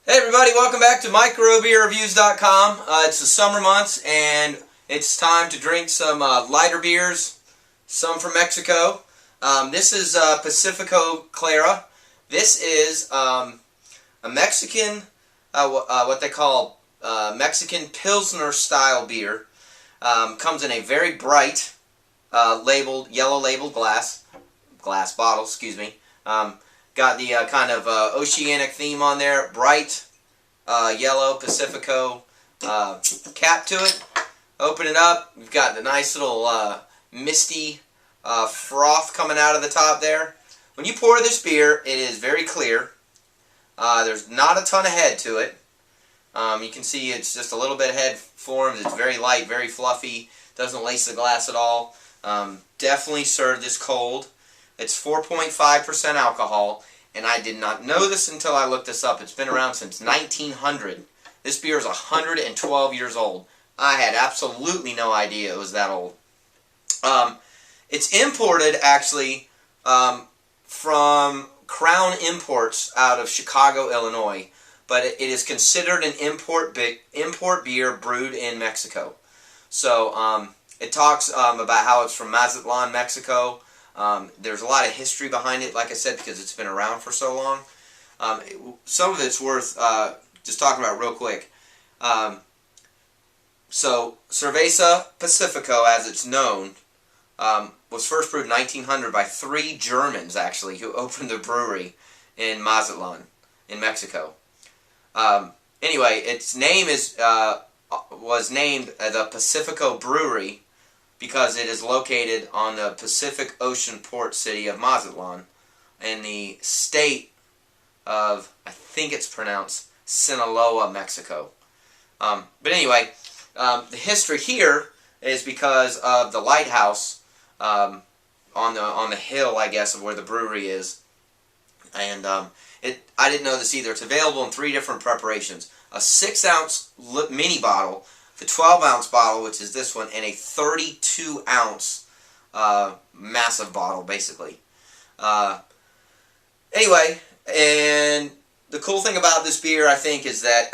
Hey everybody, welcome back to microbeerreviews.com. It's the summer months and it's time to drink some lighter beers, some from Mexico. This is Pacifico Clara. This is a Mexican, what they call Mexican Pilsner style beer. Comes in a very bright yellow labeled glass bottle, excuse me. Got the kind of oceanic theme on there, bright yellow Pacifico cap to it. Open it up, we've got the nice little misty froth coming out of the top there. When you pour this beer, it is very clear. There's not a ton of head to it. You can see it's just a little bit of head formed. It's very light, very fluffy, doesn't lace the glass at all. Definitely serve this cold. It's 4.5% alcohol, and I did not know this until I looked this up. It's been around since 1900. This beer is 112 years old. I had absolutely no idea it was that old. It's imported, actually, from Crown Imports out of Chicago, Illinois, but it is considered an import beer brewed in Mexico. So it talks about how it's from Mazatlan, Mexico. There's a lot of history behind it, like I said, because it's been around for so long. Some of it's worth just talking about real quick. So, Cerveza Pacifico, as it's known, was first brewed in 1900 by 3 Germans, actually, who opened a brewery in Mazatlan, in Mexico. Anyway, its name was named the Pacifico Brewery because it is located on the Pacific Ocean port city of Mazatlan in the state of, I think it's pronounced, Sinaloa, Mexico. But anyway, the history here is because of the lighthouse on the hill, I guess, of where the brewery is. And I didn't know this either. It's available in 3 different preparations. A 6-ounce mini bottle, the 12-ounce bottle, which is this one, and a 32-ounce massive bottle, basically. Anyway, and the cool thing about this beer, I think, is that,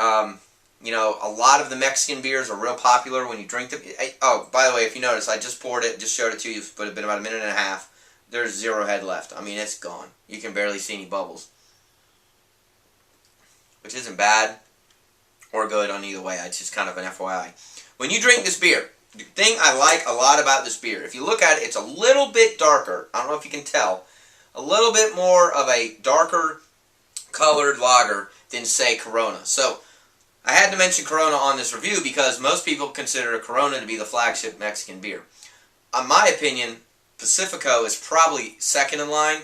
you know, a lot of the Mexican beers are real popular when you drink them. Oh, by the way, if you notice, I just poured it, just showed it to you, but it's been about a minute and a half. There's 0 head left. I mean, it's gone. You can barely see any bubbles. Which isn't bad or good on either way. It's just kind of an FYI. When you drink this beer, the thing I like a lot about this beer, if you look at it, it's a little bit darker. I don't know if you can tell. A little bit more of a darker colored lager than, say, Corona. So, I had to mention Corona on this review because most people consider Corona to be the flagship Mexican beer. In my opinion, Pacifico is probably second in line.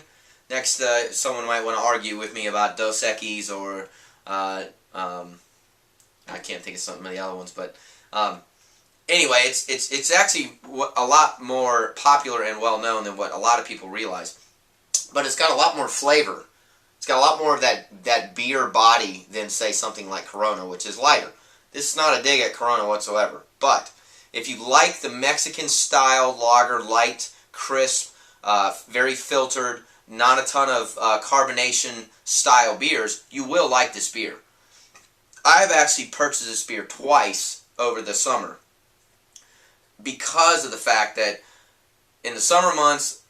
Next, someone might want to argue with me about Dos Equis or I can't think of some of the other ones, but anyway, it's actually a lot more popular and well known than what a lot of people realize. But it's got a lot more flavor. It's got a lot more of that beer body than, say, something like Corona, which is lighter. This is not a dig at Corona whatsoever. But if you like the Mexican style lager, light, crisp, very filtered, not a ton of carbonation style beers, you will like this beer. I've actually purchased this beer twice over the summer because of the fact that in the summer months,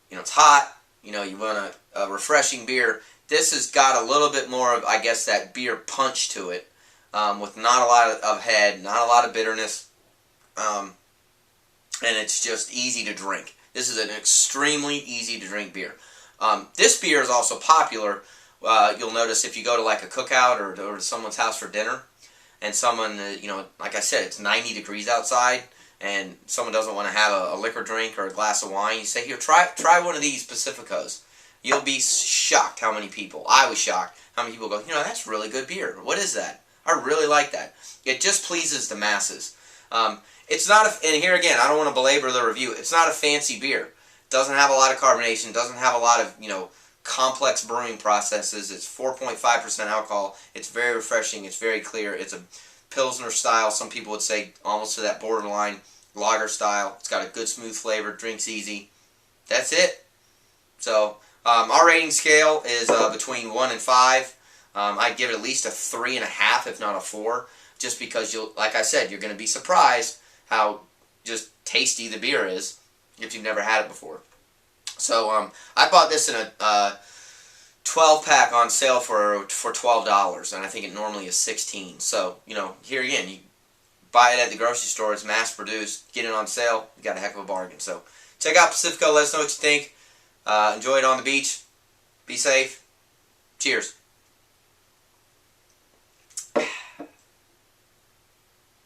you know, it's hot, you know, you want a refreshing beer. This has got a little bit more of, I guess, that beer punch to it, with not a lot of head, not a lot of bitterness, and it's just easy to drink. This is an extremely easy to drink beer. This beer is also popular. You'll notice if you go to like a cookout or to someone's house for dinner, and someone, you know, like I said, it's 90 degrees outside, and someone doesn't want to have a liquor drink or a glass of wine, you say, here, try one of these Pacificos. You'll be shocked how many people, I was shocked, how many people go, you know, that's really good beer. What is that? I really like that. It just pleases the masses. It's not, and here again, I don't want to belabor the review, it's not a fancy beer. It doesn't have a lot of carbonation, doesn't have a lot of, you know, complex brewing processes. It's 4.5% alcohol. It's very refreshing. It's very clear. It's a Pilsner style. Some people would say almost to that borderline lager style. It's got a good smooth flavor. Drinks easy. That's it. So our rating scale is between 1 and 5. I'd give it at least a 3.5, if not a 4, just because like I said, you're going to be surprised how just tasty the beer is if you've never had it before. So I bought this in a 12-pack on sale for $12, and I think it normally is 16. So here again, you buy it at the grocery store. It's mass produced. Get it on sale. You got a heck of a bargain. So check out Pacifico. Let us know what you think. Enjoy it on the beach. Be safe. Cheers.